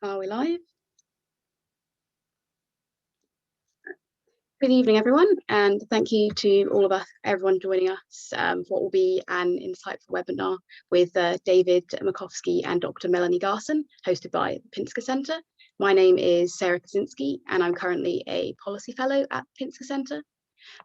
Are we live? Good evening, everyone, and thank you to everyone joining us for what will be an insightful webinar with David Makovsky and Dr. MELANIE GARSON, hosted by the Pinsker Center. My name is Sarah Kaczynski, and I'm currently a policy fellow at the Pinsker Center.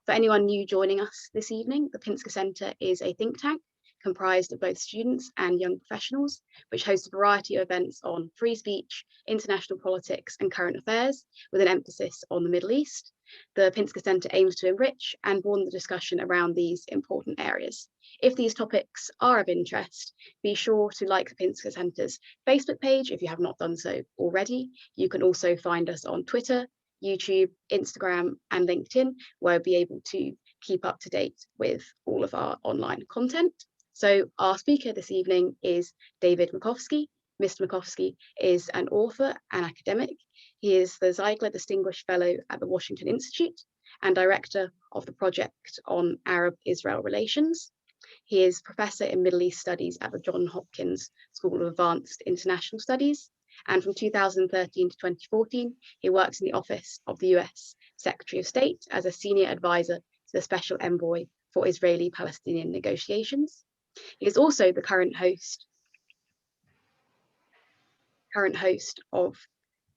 For anyone new joining us this evening, the Pinsker Center is a think tank comprised of both students and young professionals, which hosts a variety of events on free speech, international politics, and current affairs, with an emphasis on the Middle East. The Pinsker Center aims to enrich and broaden the discussion around these important areas. If these topics are of interest, be sure to like the Pinsker Center's Facebook page if you have not done so already. You can also find us on Twitter, YouTube, Instagram, and LinkedIn, where we'll be able to keep up to date with all of our online content. So our speaker this evening is David Makovsky. Mr. Makovsky is an author and academic. He is the Ziegler Distinguished Fellow at the Washington Institute and director of the project on Arab-Israel relations. He is professor in Middle East Studies at the Johns Hopkins School of Advanced International Studies. And from 2013 to 2014, he works in the office of the U.S. Secretary of State as a senior advisor to the Special Envoy for Israeli-Palestinian Negotiations. He is also the current host of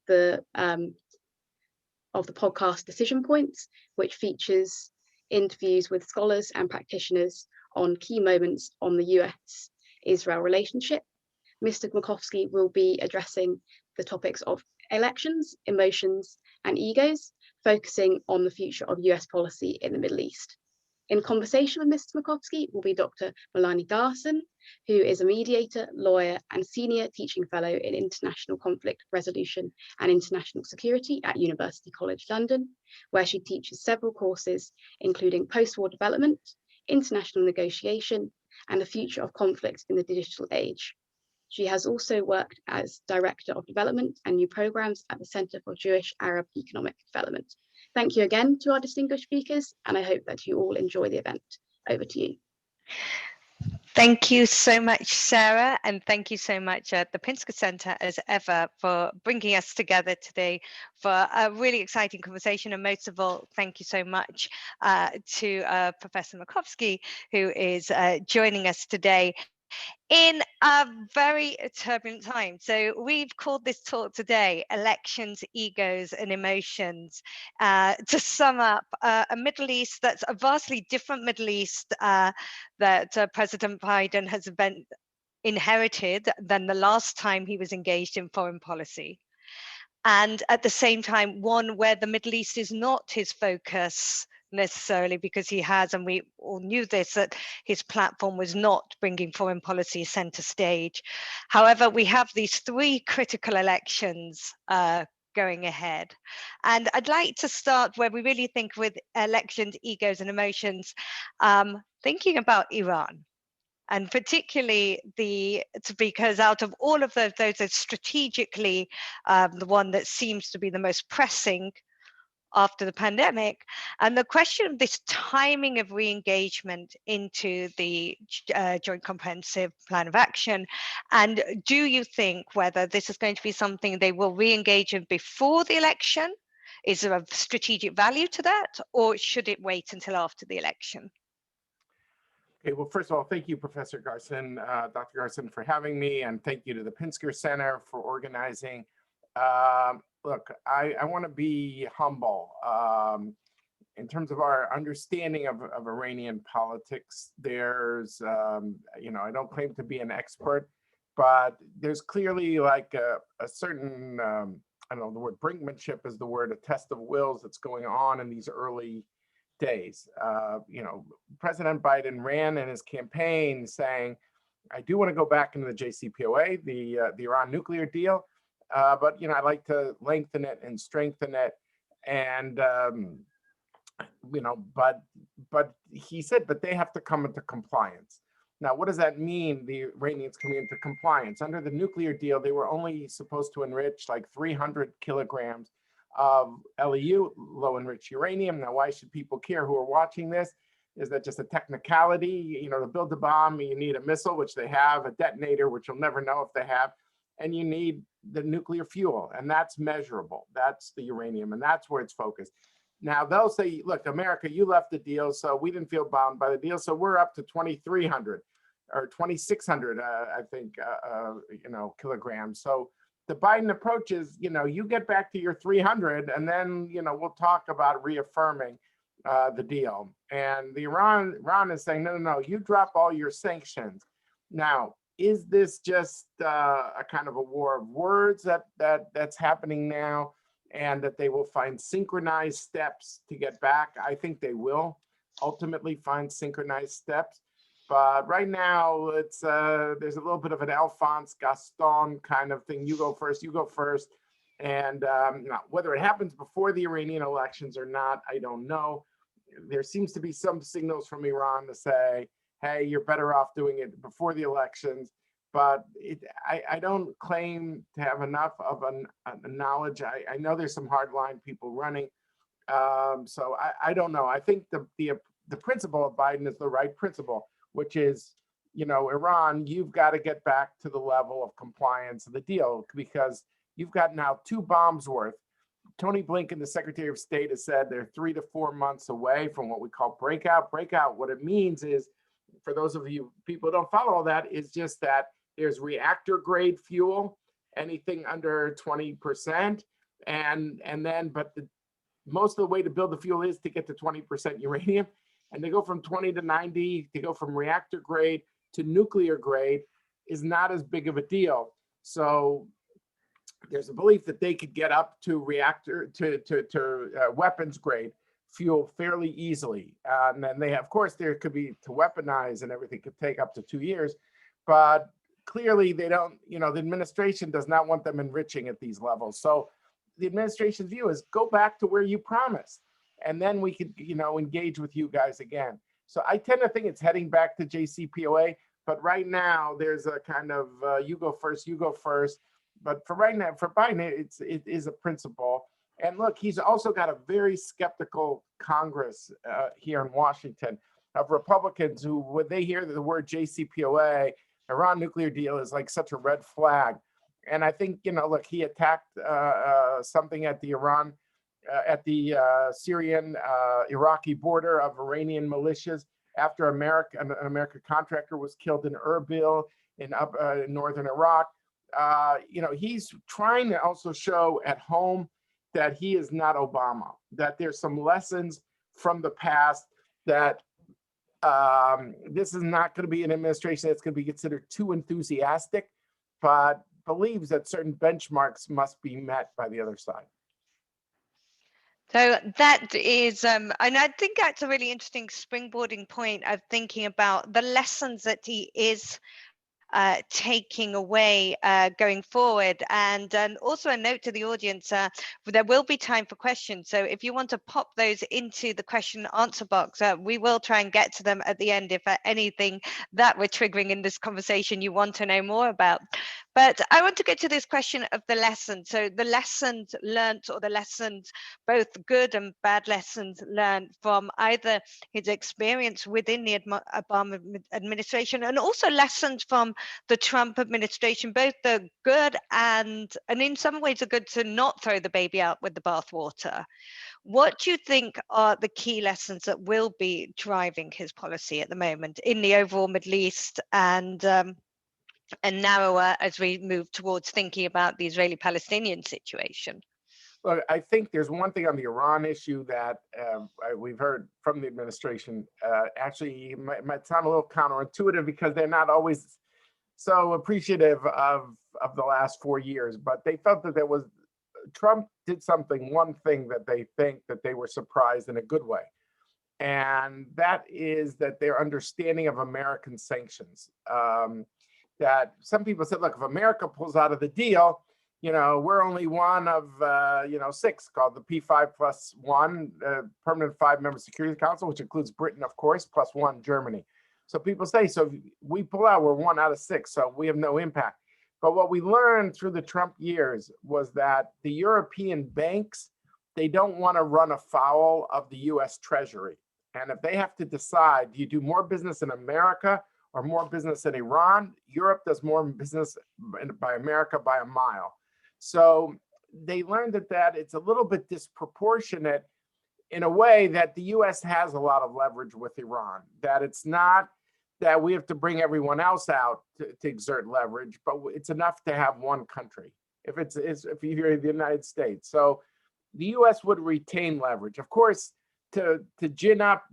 the podcast Decision Points, which features interviews with scholars and practitioners on key moments on the U.S. Israel relationship. Mr. Makovsky will be addressing the topics of elections, emotions, and egos, focusing on the future of U.S. policy in the Middle East. In conversation with Mr. Makovsky will be Dr. MELANIE GARSON, who is a mediator, lawyer, and senior teaching fellow in international conflict resolution and international security at University College London, where she teaches several courses, including post-war development, international negotiation, and the future of conflict in the digital age. She has also worked as Director of Development and New Programs at the Center for Jewish-Arab Economic Development. Thank you again to our distinguished speakers, and I hope that you all enjoy the event. Over to you. Thank you so much, Sarah, and thank you so much at the Pinsker Center, as ever, for bringing us together today for a really exciting conversation. And most of all, thank you so much to Professor Makovsky, who is joining us today in a very turbulent time. So we've called this talk today, Elections, Egos and Emotions, to sum up a Middle East that's a vastly different Middle East that President Biden has inherited than the last time he was engaged in foreign policy. And at the same time, one where the Middle East is not his focus necessarily, because he has, and we all knew this, that his platform was not bringing foreign policy center stage. However, we have these three critical elections going ahead. And I'd like to start where we really think with elections, egos and emotions, thinking about Iran. And particularly because out of all of those are strategically the one that seems to be the most pressing after the pandemic, and the question of this timing of re-engagement into the Joint Comprehensive Plan of Action, and do you think whether this is going to be something they will re-engage in before the election? Is there a strategic value to that, or should it wait until after the election? Okay, well, first of all, thank you, Professor Garson, Dr. Garson, for having me, and thank you to the Pinsker Center for organizing. Look, I want to be humble. In terms of our understanding of Iranian politics, there's, I don't claim to be an expert, but there's clearly like a certain, I don't know, the word brinkmanship is the word, a test of wills that's going on in these early days. President Biden ran in his campaign saying, I do want to go back into the JCPOA, the Iran nuclear deal, but I'd like to lengthen it and strengthen it, and but he said, but they have to come into compliance. Now, what does that mean? The Iranians coming into compliance under the nuclear deal, they were only supposed to enrich like 300 kilograms of LEU, low enriched uranium. Now, why should people care who are watching this? Is that just a technicality? You know, to build a bomb, you need a missile, which they have, a detonator, which you'll never know if they have, and you need the nuclear fuel, and that's measurable. That's the uranium, and that's where it's focused. Now, they'll say, look, America, you left the deal, so we didn't feel bound by the deal, so we're up to 2,300 or 2,600, I think, you know, kilograms. So the Biden approach is, you know, you get back to your 300, and then, you know, we'll talk about reaffirming the deal. And the Iran is saying, no, you drop all your sanctions. Now, is this just a kind of a war of words that's happening now, and that they will find synchronized steps to get back? I think they will ultimately find synchronized steps. But right now, it's there's a little bit of an Alphonse Gaston kind of thing. You go first. And whether it happens before the Iranian elections or not, I don't know. There seems to be some signals from Iran to say, hey, you're better off doing it before the elections. But I don't claim to have enough of a knowledge. I know there's some hardline people running. So I don't know. I think the principle of Biden is the right principle, which is, you know, Iran, you've got to get back to the level of compliance of the deal, because you've got now 2 bombs worth. Tony Blinken, the Secretary of State, has said they're 3 to 4 months away from what we call breakout. Breakout, what it means is, for those of you people who don't follow all that, is just that there's reactor grade fuel, anything under 20%. And then, but most of the way to build the fuel is to get to 20% uranium. And they go from 20 to 90, to go from reactor grade to nuclear grade is not as big of a deal. So there's a belief that they could get up to reactor to weapons grade fuel fairly easily. And then they have, of course, there could be to weaponize and everything could take up to 2 years, but clearly they don't, you know, the administration does not want them enriching at these levels. So the administration's view is go back to where you promised, and then we could, you know, engage with you guys again. So I tend to think it's heading back to JCPOA, but right now there's a kind of you go first. But for right now, for Biden, it is a principle. And look, he's also got a very skeptical Congress here in Washington of Republicans who, when they hear the word JCPOA, Iran nuclear deal, is like such a red flag. And I think, you know, look, he attacked something at the Syrian Iraqi border of Iranian militias after an American contractor was killed in Erbil in northern Iraq. You know, he's trying to also show at home that he is not Obama, that there's some lessons from the past, that this is not going to be an administration that's going to be considered too enthusiastic, but believes that certain benchmarks must be met by the other side. So that is, and I think that's a really interesting springboarding point of thinking about the lessons that he is taking away going forward. And also a note to the audience, there will be time for questions. So if you want to pop those into the question and answer box, we will try and get to them at the end if anything that we're triggering in this conversation you want to know more about. But I want to get to this question of the lessons. So the lessons learned, or the lessons, both good and bad lessons learned from either his experience within the Obama administration, and also lessons from the Trump administration, both the good and in some ways are good to not throw the baby out with the bathwater. What do you think are the key lessons that will be driving his policy at the moment in the overall Middle East and narrower as we move towards thinking about the Israeli-Palestinian situation? Well, I think there's one thing on the Iran issue that we've heard from the administration. Actually, might sound a little counterintuitive because they're not always so appreciative of the last 4 years, but they felt that Trump did one thing that they think that they were surprised in a good way. And that is that their understanding of American sanctions. That some people said, look, if America pulls out of the deal, you know, we're only one of, 6 called the P5+1, Permanent 5-Member Security Council, which includes Britain, of course, +1 Germany. So people say, so if we pull out, we're 1 out of 6, so we have no impact. But what we learned through the Trump years was that the European banks, they don't want to run afoul of the U.S. Treasury. And if they have to decide, do you do more business in America or more business in Iran? Europe does more business by America by a mile. So they learned that it's a little bit disproportionate in a way that the US has a lot of leverage with Iran, that it's not that we have to bring everyone else out to exert leverage, but it's enough to have one country, if you're the United States. So the US would retain leverage. Of course, to gin up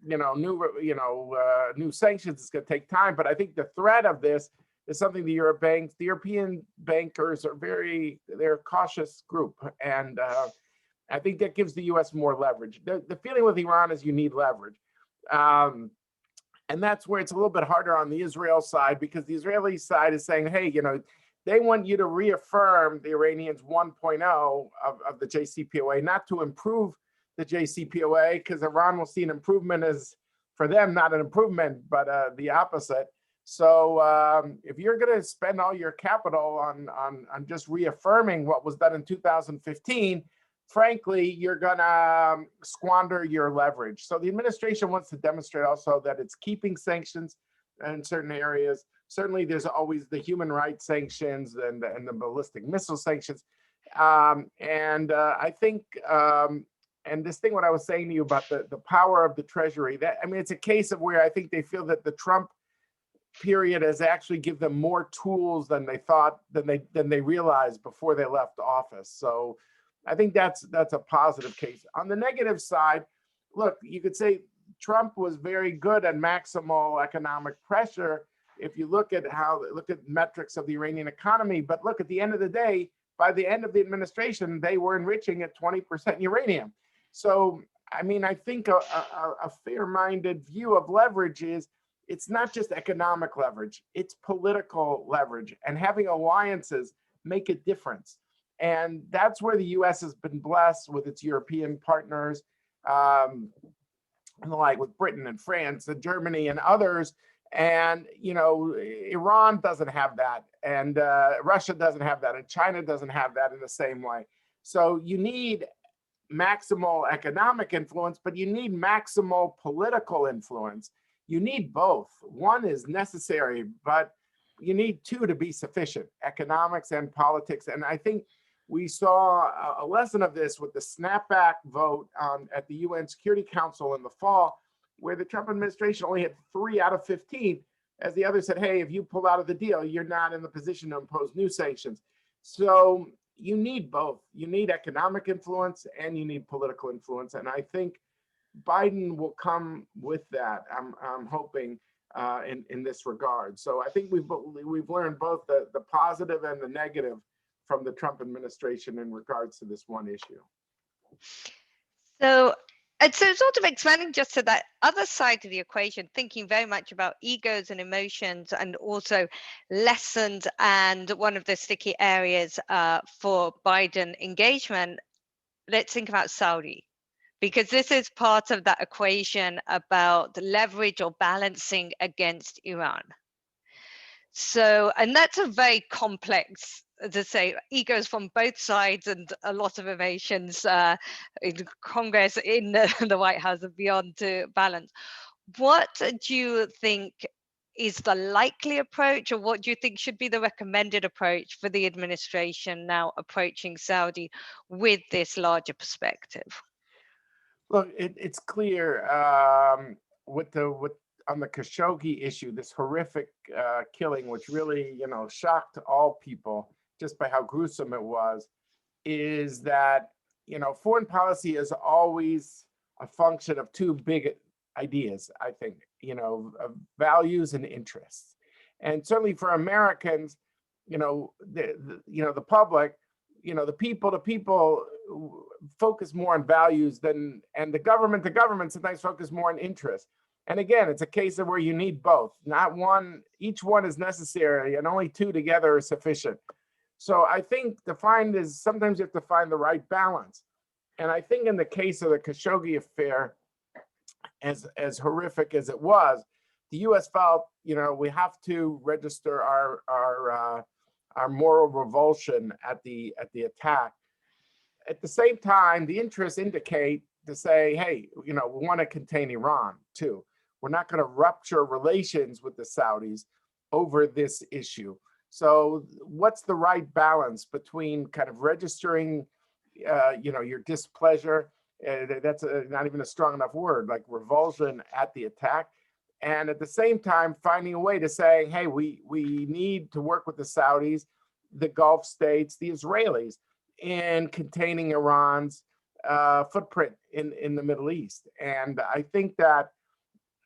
new sanctions is going to take time, but I think the threat of this is something the European bankers are they're a cautious group, and I think that gives the US more leverage. The feeling with Iran is you need leverage. And that's where it's a little bit harder on the Israel side, because the Israeli side is saying, hey, they want you to reaffirm the Iranians 1.0 of the JCPOA, not to improve the JCPOA, because Iran will see an improvement as, for them, not an improvement, but the opposite. So if you're going to spend all your capital on just reaffirming what was done in 2015, frankly, you're going to squander your leverage. So the administration wants to demonstrate also that it's keeping sanctions in certain areas. Certainly, there's always the human rights sanctions and the ballistic missile sanctions. I think, and this thing, what I was saying to you about the power of the Treasury, it's a case of where I think they feel that the Trump period has actually given them more tools than they thought, than they realized before they left office. So I think that's a positive case. On the negative side, look, you could say Trump was very good at maximal economic pressure if you look at metrics of the Iranian economy. But look, at the end of the day, by the end of the administration, they were enriching at 20% uranium. So, I think a fair-minded view of leverage is it's not just economic leverage, it's political leverage, and having alliances make a difference. And that's where the U.S. has been blessed with its European partners, like with Britain and France and Germany and others. And, Iran doesn't have that, and Russia doesn't have that, and China doesn't have that in the same way. So you need maximal economic influence, but you need maximal political influence. You need both. One is necessary, but you need two to be sufficient, economics and politics. And I think we saw a lesson of this with the snapback vote at the UN Security Council in the fall, where the Trump administration only had 3 out of 15, as the others said, hey, if you pull out of the deal, you're not in the position to impose new sanctions. So you need both. You need economic influence and you need political influence. And I think Biden will come with that, I'm hoping, in this regard. So I think we've learned both the positive and the negative from the Trump administration in regards to this one issue. So sort of expanding just to that other side of the equation, thinking very much about egos and emotions and also lessons, and one of the sticky areas for Biden engagement, let's think about Saudi, because this is part of that equation about leverage or balancing against Iran. So, and that's a very complex, to say, egos from both sides and a lot of emotions in Congress, in the White House and beyond to balance. What do you think is the likely approach, or what do you think should be the recommended approach for the administration now approaching Saudi with this larger perspective? Look, it's clear on the Khashoggi issue, this horrific killing, which really, shocked all people just by how gruesome it was, is that, foreign policy is always a function of two big ideas, I think, of values and interests. And certainly for Americans, the public, the people focus more on values and the government sometimes focus more on interest. And again, it's a case of where you need both. Not one, each one is necessary, and only two together are sufficient. So I think sometimes you have to find the right balance. And I think in the case of the Khashoggi affair, as horrific as it was, the U.S. felt, we have to register our moral revulsion at the attack. At the same time, the interests indicate to say, hey, we want to contain Iran too. We're not going to rupture relations with the Saudis over this issue. So what's the right balance between kind of registering, your displeasure, that's not even a strong enough word, like revulsion at the attack, and at the same time finding a way to say, hey, we need to work with the Saudis, the Gulf states, the Israelis in containing Iran's footprint in the Middle East. And I think the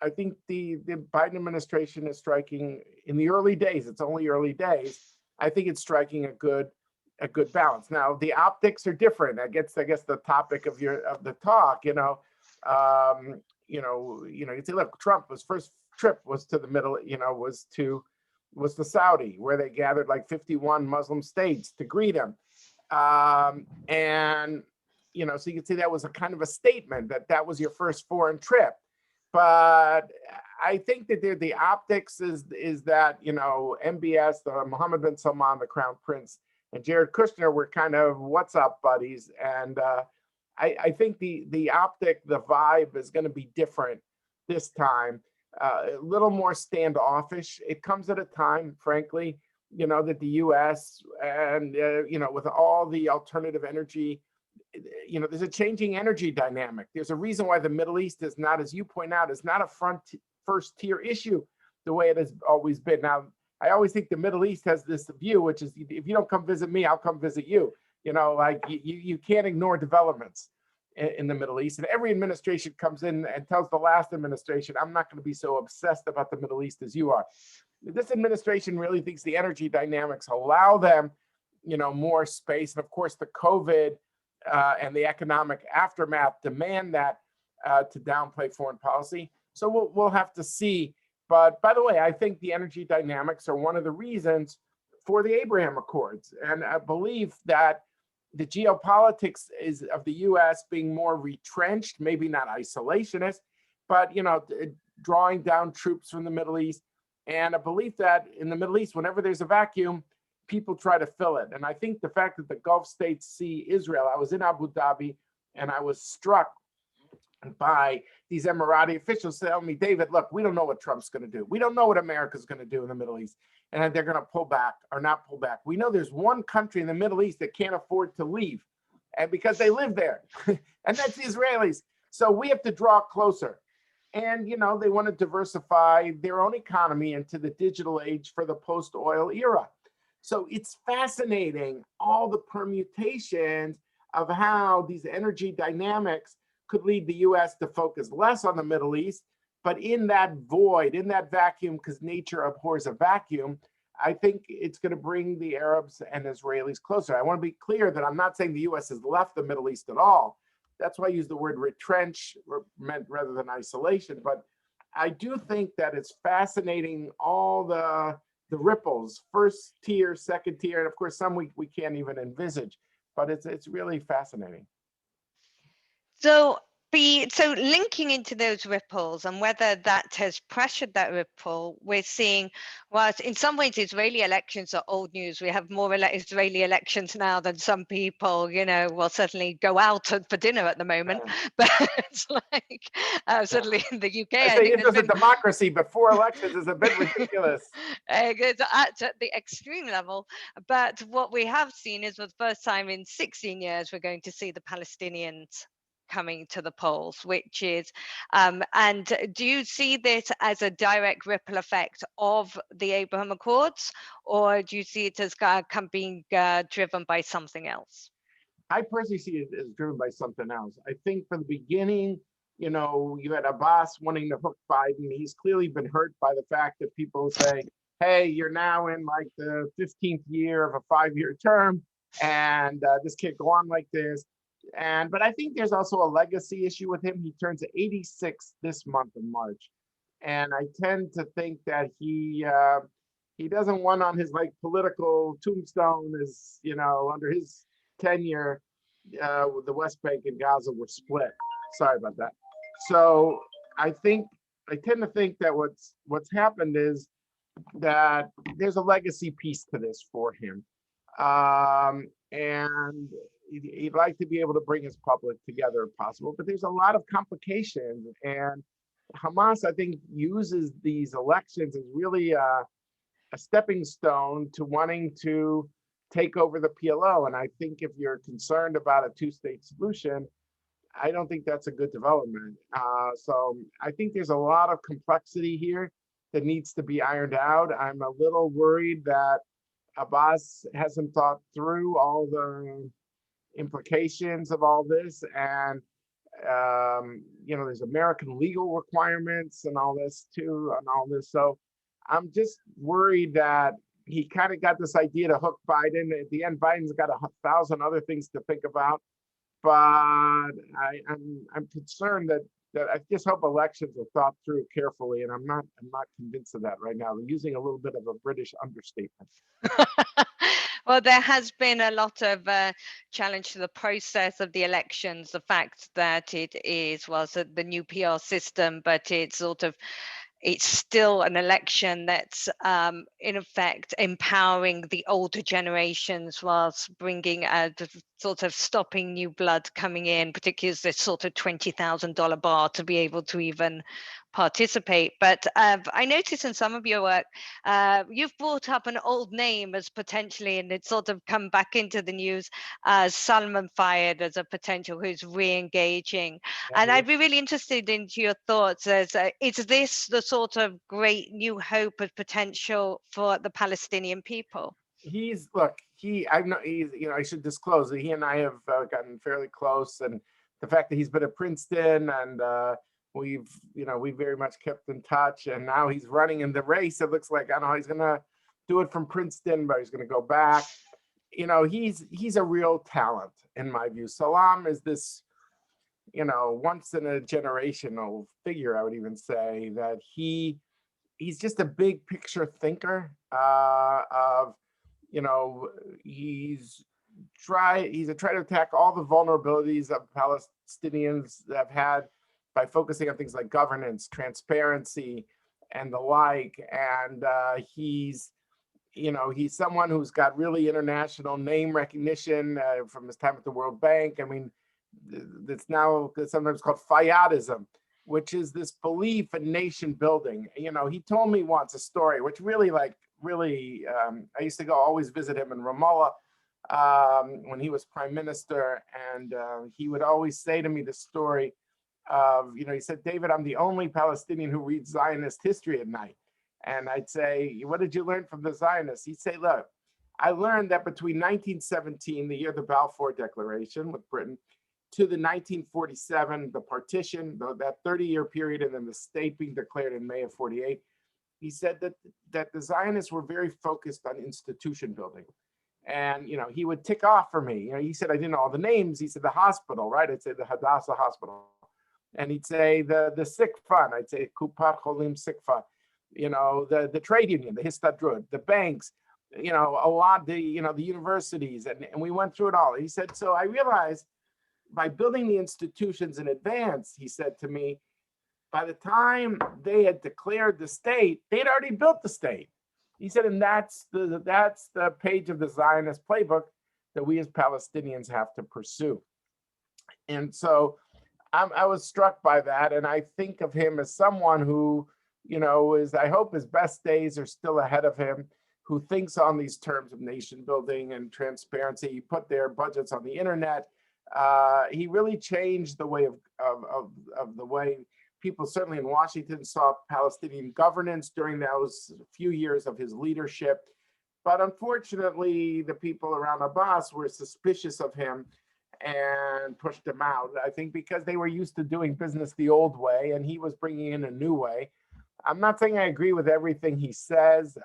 Biden administration is striking, in the early days, it's only early days, I think it's striking a good balance. Now the optics are different. I guess the topic of the talk, you'd say, look, Trump's first trip was to the middle, was to Saudi, where they gathered like 51 Muslim states to greet him. And so you can see that was a kind of a statement that was your first foreign trip. But I think that the optics is that, MBS, the Mohammed bin Salman, the Crown Prince, and Jared Kushner were kind of what's up buddies. And I think the optic, the vibe is going to be different this time, a little more standoffish. It comes at a time, frankly, that the U.S. and, with all the alternative energy, there's a changing energy dynamic. There's a reason why the Middle East is not, as you point out, is not a first tier issue the way it has always been. Now, I always think the Middle East has this view, which is, if you don't come visit me, I'll come visit you. Like you can't ignore developments in the Middle East. And every administration comes in and tells the last administration, I'm not going to be so obsessed about the Middle East as you are. This administration really thinks the energy dynamics allow them, more space. And of course, the COVID and the economic aftermath demand that to downplay foreign policy. So we'll have to see. But by the way, I think the energy dynamics are one of the reasons for the Abraham Accords. And I believe that the geopolitics is of the U.S. being more retrenched, maybe not isolationist, but drawing down troops from the Middle East, and a belief that in the Middle East, whenever there's a vacuum, people try to fill it. And I think the fact that the Gulf states see Israel, I was in Abu Dhabi and I was struck by these Emirati officials telling me, David, look, we don't know what Trump's going to do. We don't know what America's going to do in the Middle East, and they're going to pull back or not pull back. We know there's one country in the Middle East that can't afford to leave, and because they live there, and that's the Israelis. So we have to draw closer. And, they want to diversify their own economy into the digital age for the post-oil era. So it's fascinating, all the permutations of how these energy dynamics could lead the U.S. to focus less on the Middle East, but in that void, in that vacuum, because nature abhors a vacuum, I think it's going to bring the Arabs and Israelis closer. I want to be clear that I'm not saying the U.S. has left the Middle East at all. That's why I use the word retrench rather than isolation. But I do think that it's fascinating, all the ripples, first tier, second tier, and of course some we can't even envisage. But it's really fascinating. So linking into those ripples and whether that has pressured that ripple, we're seeing, whilst in some ways Israeli elections are old news. We have more Israeli elections now than some people, will certainly go out for dinner at the moment. But it's like, certainly in the UK. I think it was a democracy, but 4 elections is a bit ridiculous. It's at the extreme level. But what we have seen is, for the first time in 16 years, we're going to see the Palestinians coming to the polls, which is, and do you see this as a direct ripple effect of the Abraham Accords, or do you see it as being driven by something else? I personally see it as driven by something else. I think from the beginning, you had Abbas wanting to hook Biden. He's clearly been hurt by the fact that people say, hey, you're now in like the 15th year of a 5-year term, and this can't go on like this. But I think there's also a legacy issue with him. He turns 86 this month in March. And I tend to think that he doesn't want on his political tombstone is, under his tenure, the West Bank and Gaza were split. Sorry about that. So I tend to think that what's happened is that there's a legacy piece to this for him. And he'd like to be able to bring his public together if possible, but there's a lot of complications. And Hamas, I think, uses these elections as really a stepping stone to wanting to take over the PLO. And I think if you're concerned about a two-state solution, I don't think that's a good development. So I think there's a lot of complexity here that needs to be ironed out. I'm a little worried that Abbas hasn't thought through all the implications of all this. And, there's American legal requirements and all this too, and all this. So I'm just worried that he kind of got this idea to hook Biden. At the end, Biden's got 1,000 other things to think about. But I'm concerned that I just hope elections are thought through carefully, and I'm not convinced of that right now. I'm using a little bit of a British understatement. Well, there has been a lot of challenge to the process of the elections, the fact that it is, the new PR system, but it's still an election that's in effect empowering the older generations whilst bringing sort of stopping new blood coming in, particularly as this sort of $20,000 bar to be able to even participate. But I noticed in some of your work, you've brought up an old name as potentially, and it's sort of come back into the news, Salman Fayyad as a potential who's re-engaging. And I'd be really interested into your thoughts as, is this the sort of great new hope of potential for the Palestinian people? I should disclose that he and I have gotten fairly close, and the fact that he's been at Princeton, and we very much kept in touch, and now he's running in the race. It looks like, I don't know, he's gonna do it from Princeton, but he's gonna go back. He's a real talent in my view. Salam is this, once in a generational figure, I would even say, that he's just a big picture thinker he's tried to attack all the vulnerabilities that Palestinians have had by focusing on things like governance, transparency, and the like. And he's someone who's got really international name recognition from his time at the World Bank. I mean, it's now sometimes called Fayyadism, which is this belief in nation building. He told me once a story, which really, I used to always visit him in Ramallah when he was prime minister. And he would always say to me the story of, he said, "David, I'm the only Palestinian who reads Zionist history at night." And I'd say, "What did you learn from the Zionists?" He'd say, "Look, I learned that between 1917, the year of the Balfour Declaration with Britain, to the 1947, the partition, that 30-year period, and then the state being declared in May of 48, he said that the Zionists were very focused on institution building." And, he would tick off for me. He said, I didn't know all the names. He said, the hospital, right? I'd say the Hadassah Hospital. And he'd say the sick fund. I'd say Kupat Cholim sick fund. The trade union, the Histadrut, the banks, a lot, the universities. And we went through it all. He said, so I realized by building the institutions in advance, he said to me, by the time they had declared the state, they'd already built the state. He said, and that's the page of the Zionist playbook that we as Palestinians have to pursue. And so I was struck by that. And I think of him as someone who, I hope his best days are still ahead of him, who thinks on these terms of nation building and transparency. He put their budgets on the internet. He really changed the way of the way people, certainly in Washington, saw Palestinian governance during those few years of his leadership. But unfortunately, the people around Abbas were suspicious of him and pushed him out, I think because they were used to doing business the old way, and he was bringing in a new way. I'm not saying I agree with everything he says.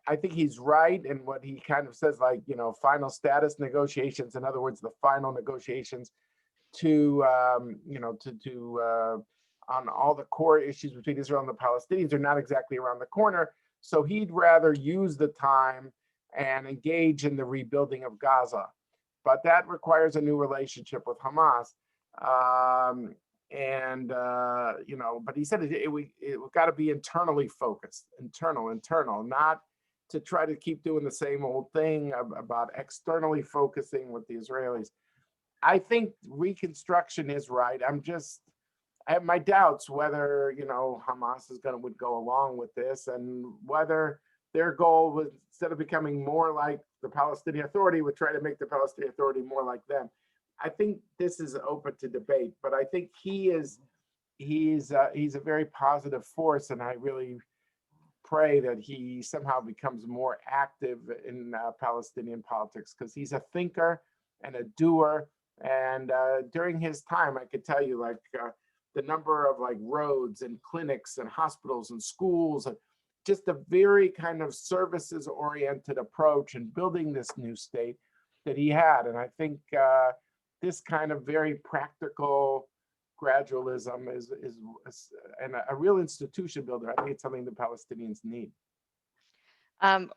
I think he's right in what he kind of says, like, final status negotiations. In other words, the final negotiations on all the core issues between Israel and the Palestinians are not exactly around the corner. So he'd rather use the time and engage in the rebuilding of Gaza. But that requires a new relationship with Hamas. But he said it got to be internally focused, internal, not to try to keep doing the same old thing about externally focusing with the Israelis. I think reconstruction is right. I have my doubts whether, Hamas would go along with this, and whether their goal was, instead of becoming more like the Palestinian Authority, would try to make the Palestinian Authority more like them. I think this is open to debate, but I think he's a very positive force, and I really pray that he somehow becomes more active in Palestinian politics, because he's a thinker and a doer. And during his time, I could tell you, the number of roads and clinics and hospitals and schools, and just a very kind of services oriented approach in building this new state that he had. And I think this kind of very practical gradualism is and a real institution builder. I think it's something the Palestinians need.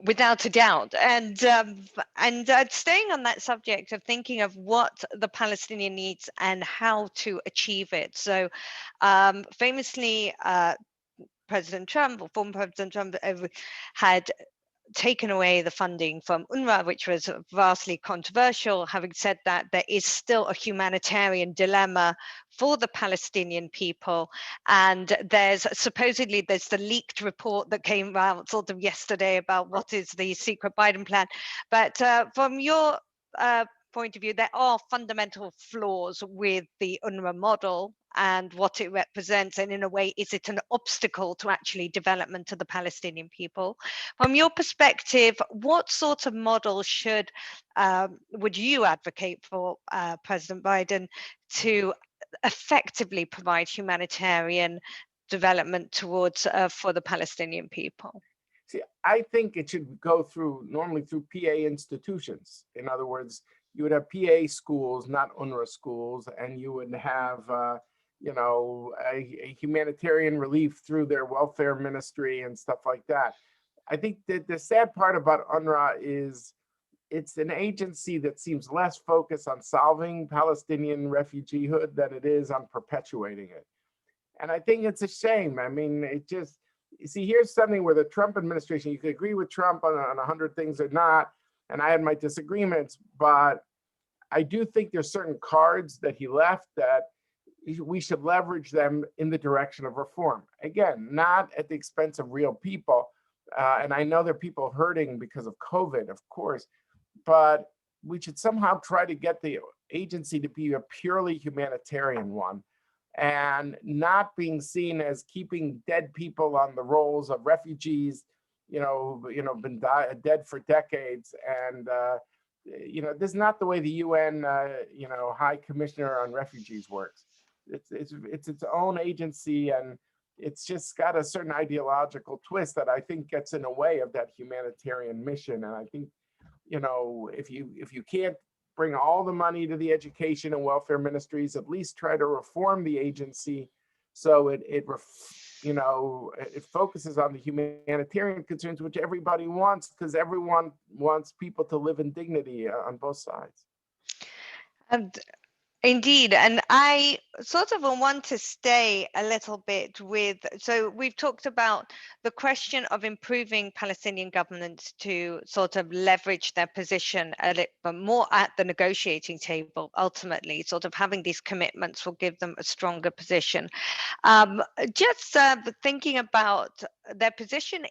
Without a doubt. And staying on that subject of thinking of what the Palestinian needs and how to achieve it. So famously, President Trump, or former President Trump, had taken away the funding from UNRWA, which was vastly controversial. Having said that, there is still a humanitarian dilemma for the Palestinian people. And there's the leaked report that came out sort of yesterday about what is the secret Biden plan. But from your point of view, there are fundamental flaws with the UNRWA model and what it represents, and in a way, is it an obstacle to actually development of the Palestinian people? From your perspective, what sort of model would you advocate for President Biden to effectively provide humanitarian development towards for the Palestinian people? See, I think it should go normally through PA institutions. In other words, you would have PA schools, not UNRWA schools, and you would have a humanitarian relief through their welfare ministry and stuff like that. I think that the sad part about UNRWA is it's an agency that seems less focused on solving Palestinian refugeehood than it is on perpetuating it. And I think it's a shame. I mean, here's something where the Trump administration, you could agree with Trump on 100 things or not, and I had my disagreements, but I do think there's certain cards that he left that we should leverage them in the direction of reform. Again, not at the expense of real people. And I know there are people hurting because of COVID, of course, but we should somehow try to get the agency to be a purely humanitarian one, and not being seen as keeping dead people on the rolls of refugees, been dead for decades. And this is not the way the UN, High Commissioner on Refugees works. It's its own agency, and it's just got a certain ideological twist that I think gets in the way of that humanitarian mission. And I think, if you can't bring all the money to the education and welfare ministries, at least try to reform the agency so it focuses on the humanitarian concerns, which everybody wants, because everyone wants people to live in dignity on both sides. Indeed, and I sort of want to stay a little bit so we've talked about the question of improving Palestinian governments to sort of leverage their position a little bit more at the negotiating table. Ultimately, sort of having these commitments will give them a stronger position. Just thinking about their position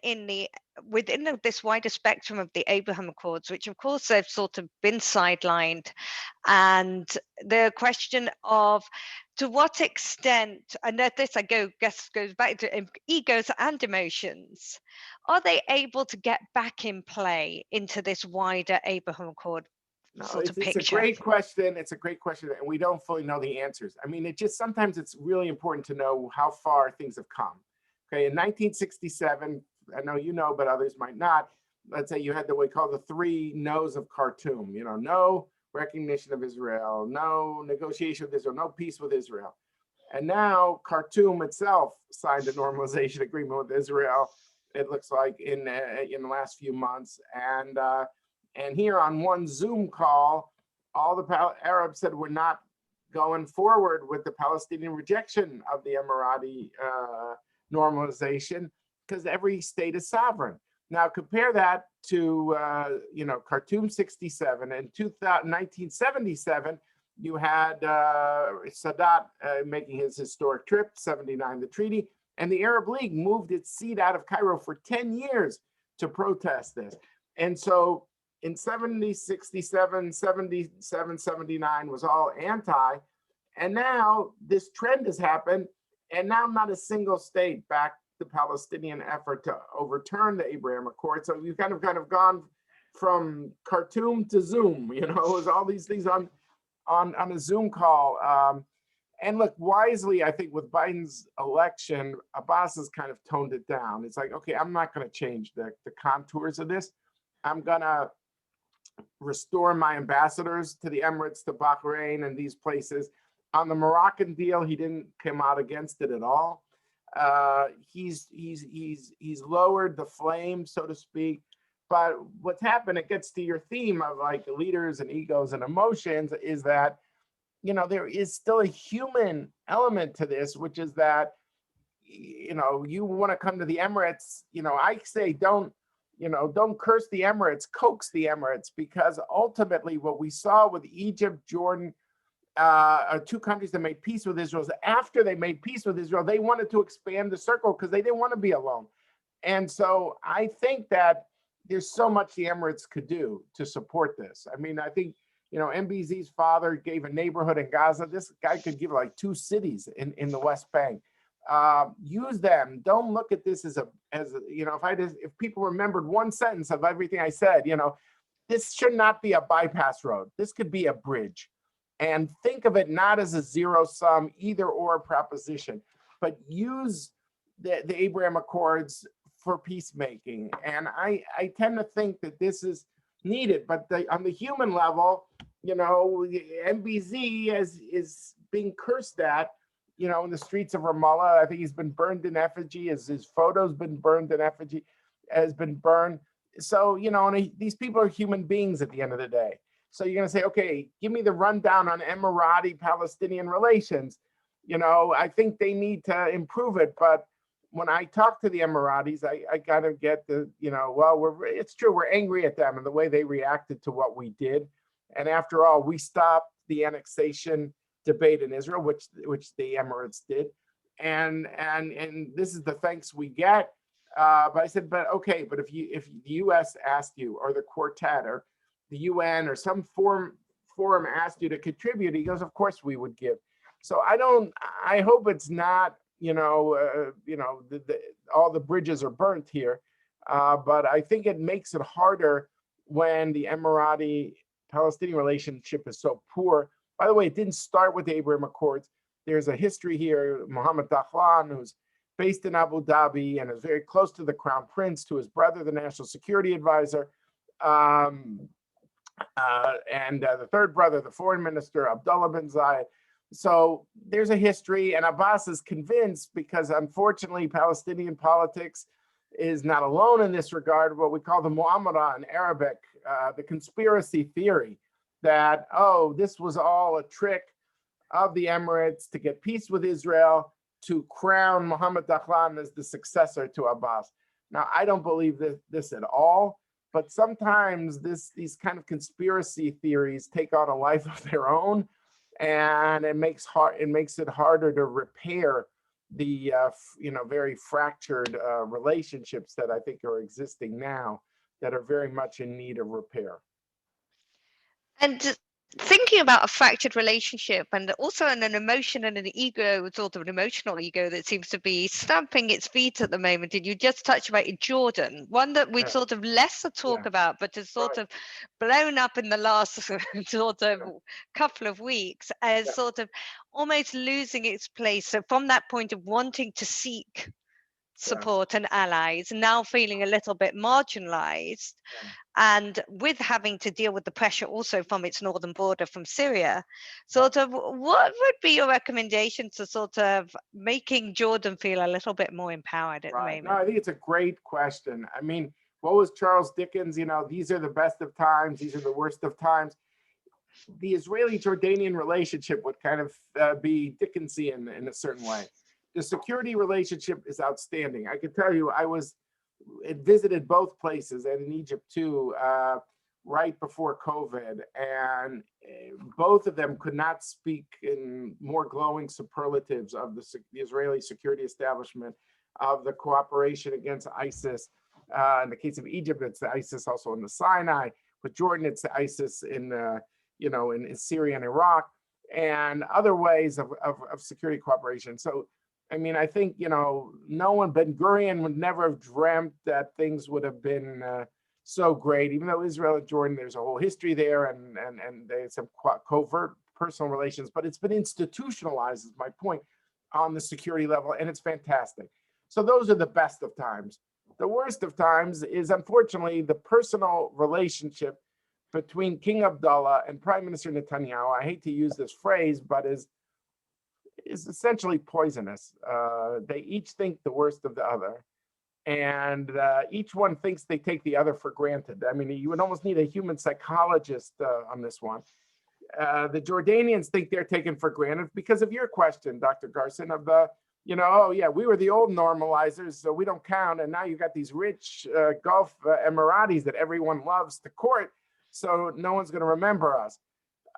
within this wider spectrum of the Abraham Accords, which of course they've sort of been sidelined, and the question of to what extent, and this goes back to egos and emotions, are they able to get back in play into this wider Abraham Accord sort of picture? It's a great question. It's a great question, and we don't fully know the answers. I mean, sometimes it's really important to know how far things have come. Okay, in 1967, I know you know, but others might not. Let's say you had what we call the 3 no's of Khartoum. No recognition of Israel, no negotiation with Israel, no peace with Israel. And now Khartoum itself signed a normalization agreement with Israel, it looks like, in the last few months. And here on one Zoom call, all the Arabs said we're not going forward with the Palestinian rejection of the Emirati normalization, because every state is sovereign. Now compare that to, Khartoum 67. In 1977, you had Sadat making his historic trip, 79, the treaty, and the Arab League moved its seat out of Cairo for 10 years to protest this. And so in 70, 67, 77, 79 was all anti. And now this trend has happened. And now not a single state backed the Palestinian effort to overturn the Abraham Accord. So we've kind of gone from Khartoum to Zoom, it was all these things on a Zoom call. And look, wisely, I think with Biden's election, Abbas has kind of toned it down. It's like, okay, I'm not going to change the contours of this. I'm going to restore my ambassadors to the Emirates, to Bahrain, and these places. On the Moroccan deal, he didn't come out against it at all. He's lowered the flame, so to speak. But what's happened, it gets to your theme of like leaders and egos and emotions, is that, there is still a human element to this, which is that, you want to come to the Emirates, I say don't curse the Emirates, coax the Emirates, because ultimately what we saw with Egypt, Jordan, are two countries that made peace with Israel. After they made peace with Israel, they wanted to expand the circle because they didn't want to be alone. And so I think that there's so much the Emirates could do to support this. I mean, I think, MBZ's father gave a neighborhood in Gaza. This guy could give like 2 cities in the West Bank. Use them. Don't look at this as if people remembered one sentence of everything I said, this should not be a bypass road. This could be a bridge. And think of it not as a zero-sum either or proposition, but use the Abraham Accords for peacemaking. And I tend to think that this is needed, but on the human level, MBZ is being cursed at, in the streets of Ramallah. I think he's been burned in effigy, his photos been burned in effigy, has been burned. So, and these people are human beings at the end of the day. So you're going to say, okay, give me the rundown on Emirati-Palestinian relations. I think they need to improve it. But when I talk to the Emiratis, I kind of get it's true, we're angry at them and the way they reacted to what we did. And after all, we stopped the annexation debate in Israel, which the Emirates did. And this is the thanks we get. But I said, but if the U.S. asked you, or the Quartet, or the UN, or some forum asked you to contribute, he goes, of course we would give. So I hope it's not, all the bridges are burnt here. But I think it makes it harder when the Emirati-Palestinian relationship is so poor. By the way, it didn't start with the Abraham Accords. There's a history here. Mohammed Dahlan, who's based in Abu Dhabi and is very close to the Crown Prince, to his brother, the National Security Advisor, and the third brother, the foreign minister, Abdullah bin Zayed. So there's a history, and Abbas is convinced, because unfortunately Palestinian politics is not alone in this regard, what we call the mu'amara in Arabic, the conspiracy theory that, this was all a trick of the Emirates to get peace with Israel, to crown Mohammed Dahlan as the successor to Abbas. Now, I don't believe this at all, but sometimes these kind of conspiracy theories take on a life of their own, and it makes it harder to repair the very fractured relationships that I think are existing now, that are very much in need of repair. And thinking about a fractured relationship, and also an emotion and an ego, sort of an emotional ego that seems to be stamping its feet at the moment. And you just touched about Jordan, one that we sort of less to talk about, but has sort of blown up in the last sort of couple of weeks as sort of almost losing its place. So from that point of wanting to seek support and allies, now feeling a little bit marginalized, and with having to deal with the pressure also from its northern border from Syria, sort of what would be your recommendation to sort of making Jordan feel a little bit more empowered at the moment? No, I think it's a great question. I mean, what was Charles Dickens? These are the best of times, these are the worst of times. The Israeli-Jordanian relationship would kind of be Dickensian in a certain way. The security relationship is outstanding. I can tell you, I was it visited both places and in Egypt too, right before COVID, and both of them could not speak in more glowing superlatives of the Israeli security establishment, of the cooperation against ISIS. In the case of Egypt, it's the ISIS also in the Sinai. With Jordan, it's the ISIS in in Syria and Iraq, and other ways of security cooperation. So, I mean, I think, no one, Ben Gurion would never have dreamt that things would have been so great, even though Israel and Jordan, there's a whole history there and there's some covert personal relations, but it's been institutionalized, is my point, on the security level, and it's fantastic. So those are the best of times. The worst of times is, unfortunately, the personal relationship between King Abdullah and Prime Minister Netanyahu. I hate to use this phrase, but is essentially poisonous. They each think the worst of the other, and each one thinks they take the other for granted. I mean, you would almost need a human psychologist on this one. The Jordanians think they're taken for granted because of your question, Dr. Garson, of the, oh yeah, we were the old normalizers, so we don't count, and now you got these rich Gulf Emiratis that everyone loves to court, so no one's going to remember us.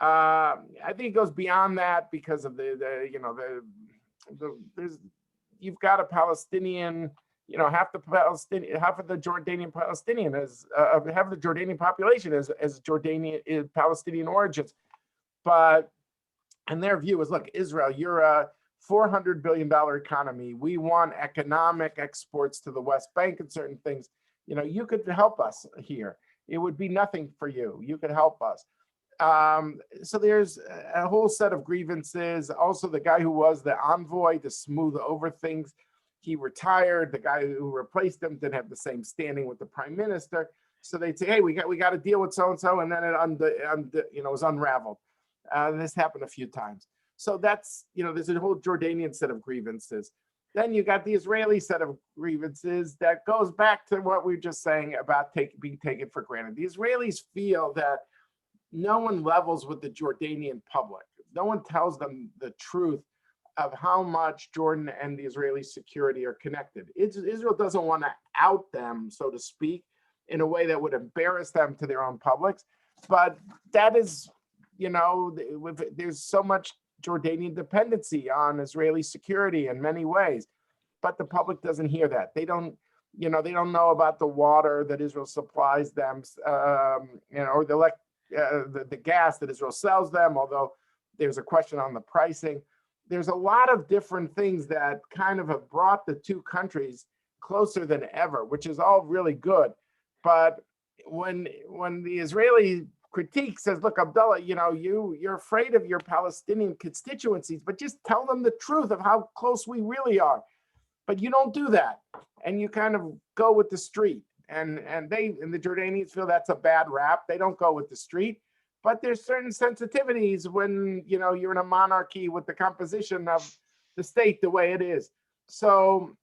I think it goes beyond that because of you've got a Palestinian, half of the Jordanian Palestinian half of the Jordanian population as Jordanian Palestinian origins, but and their view is, look, Israel, you're a $400 billion economy. We want economic exports to the West Bank and certain things. You could help us here. It would be nothing for you. You could help us. So there's a whole set of grievances. Also, the guy who was the envoy to smooth over things, he retired. The guy who replaced him didn't have the same standing with the prime minister. So they'd say, hey, we got to deal with so-and-so, and then it was unraveled. This happened a few times. So that's, there's a whole Jordanian set of grievances. Then you got the Israeli set of grievances that goes back to what we were just saying about being taken for granted. The Israelis feel that no one levels with the Jordanian public. No one tells them the truth of how much Jordan and the Israeli security are connected. Israel doesn't want to out them, so to speak, in a way that would embarrass them to their own publics. But that is, there's so much Jordanian dependency on Israeli security in many ways, but the public doesn't hear that. They don't know about the water that Israel supplies them, or the gas that Israel sells them, although there's a question on the pricing. There's a lot of different things that kind of have brought the two countries closer than ever, which is all really good. But when the Israeli critique says, look, Abdullah, you're afraid of your Palestinian constituencies, but just tell them the truth of how close we really are. But you don't do that, and you kind of go with the street. And the Jordanians feel that's a bad rap. They don't go with the street, but there's certain sensitivities when you're in a monarchy with the composition of the state the way it is. So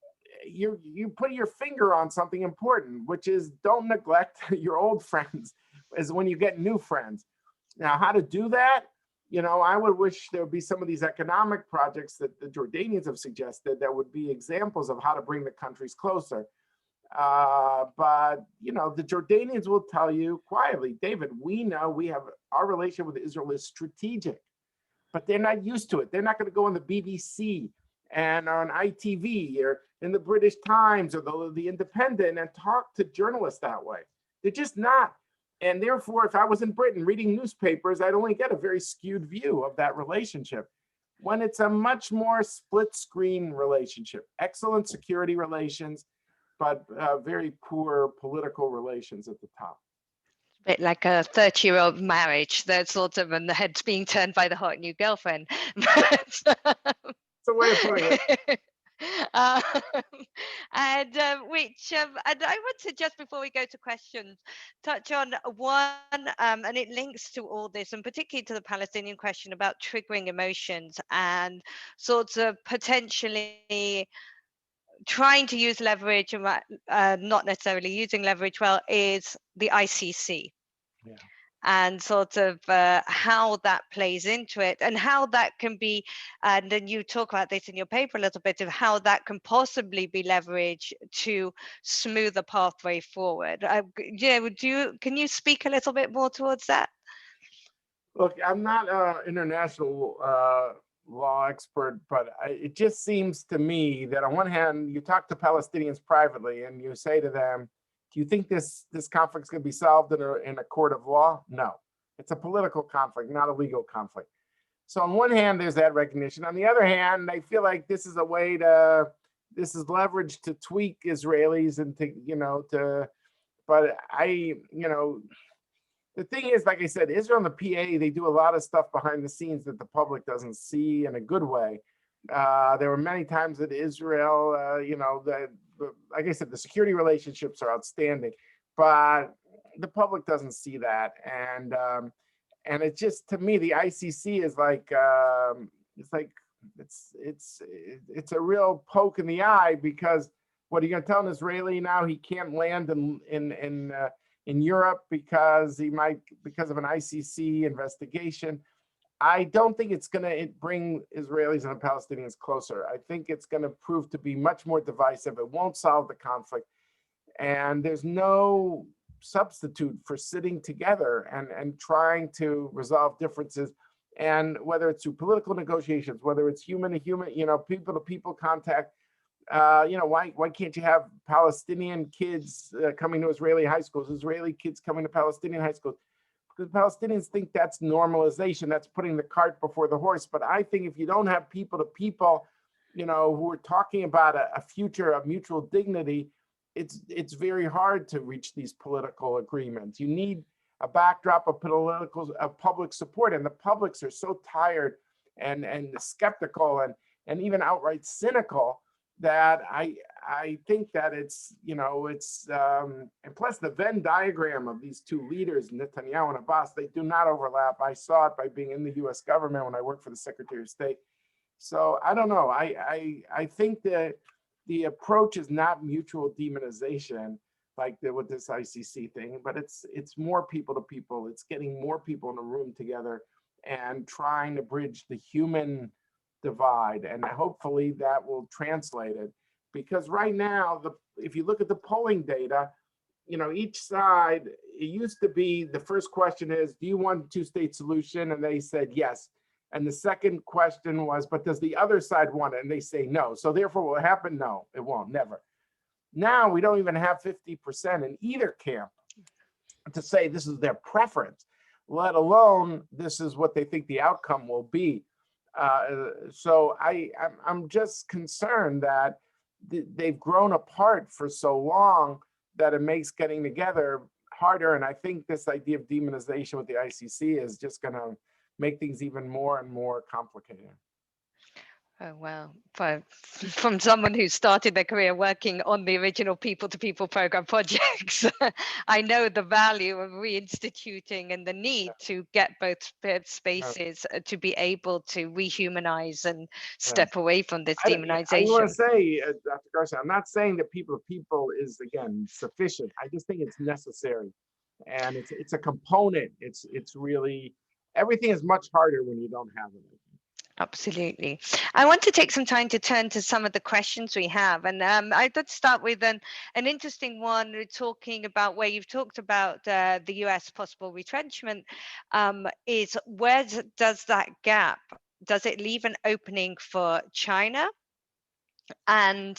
you put your finger on something important, which is don't neglect your old friends as when you get new friends. Now, how to do that? I would wish there would be some of these economic projects that the Jordanians have suggested that would be examples of how to bring the countries closer. But the Jordanians will tell you quietly, David, we know our relationship with Israel is strategic, but they're not used to it. They're not going to go on the BBC and on ITV or in the British Times or the Independent and talk to journalists that way. They're just not. And therefore, if I was in Britain reading newspapers, I'd only get a very skewed view of that relationship. When it's a much more split screen relationship, excellent security relations, but very poor political relations at the top. A bit like a 30-year-old marriage, that's sort of, and the head's being turned by the hot new girlfriend. It's a way of putting it. And I want to, just before we go to questions, touch on one, and it links to all this, and particularly to the Palestinian question about triggering emotions and sorts of potentially trying to use leverage, not necessarily using leverage well, is the ICC. Yeah. and sort of how that plays into it, and how that can be, and then you talk about this in your paper a little bit, of how that can possibly be leveraged to smooth the pathway forward. Can you speak a little bit more towards that? Look, I'm not an international law expert, but it just seems to me that on one hand, you talk to Palestinians privately and you say to them, do you think this conflict is going to be solved in a court of law? No, it's a political conflict, not a legal conflict. So on one hand, there's that recognition. On the other hand, they feel like this is a way this is leverage to tweak Israelis and but the thing is, like I said, Israel and the PA, they do a lot of stuff behind the scenes that the public doesn't see in a good way. There were many times that Israel, like I said, the security relationships are outstanding, but the public doesn't see that. And it just, to me, the ICC is like, it's a real poke in the eye, because what are you going to tell an Israeli now? He can't land in Europe because of an ICC investigation. I don't think it's going to bring Israelis and Palestinians closer. I think it's going to prove to be much more divisive. It won't solve the conflict. And there's no substitute for sitting together and trying to resolve differences. And whether it's through political negotiations, whether it's human to human, people to people contact, why can't you have Palestinian kids coming to Israeli high schools, Israeli kids coming to Palestinian high schools? Because Palestinians think that's normalization, that's putting the cart before the horse. But I think if you don't have people to people, who are talking about a future of mutual dignity, it's very hard to reach these political agreements. You need a backdrop of public support, and the publics are so tired and skeptical and even outright cynical that I think that it's and plus the Venn diagram of these two leaders, Netanyahu and Abbas, they do not overlap. I saw it by being in the U.S. government when I worked for the Secretary of State. So I don't know. I think that the approach is not mutual demonization like with this ICC thing, but it's more people to people. It's getting more people in a room together and trying to bridge the human divide, and hopefully that will translate it. Because right now, if you look at the polling data, each side, it used to be the first question is, do you want a two-state solution? And they said yes. And the second question was, but does the other side want it? And they say no. So therefore, what will happen? No, it won't, never. Now we don't even have 50% in either camp to say this is their preference, let alone this is what they think the outcome will be. So I'm just concerned that they've grown apart for so long that it makes getting together harder. And I think this idea of demonization with the ICC is just going to make things even more and more complicated. Oh, wow. From someone who started their career working on the original people-to-people program projects, I know the value of reinstituting and the need to get both spaces to be able to rehumanize and step away from this demonization. I want to say, Dr. Garson, I'm not saying that people-to-people is, again, sufficient. I just think it's necessary. And it's a component. It's really, everything is much harder when you don't have it. Absolutely. I want to take some time to turn to some of the questions we have. And I'd like to start with an interesting one. We're talking about where you've talked about the US possible retrenchment, is where does that gap, does it leave an opening for China? And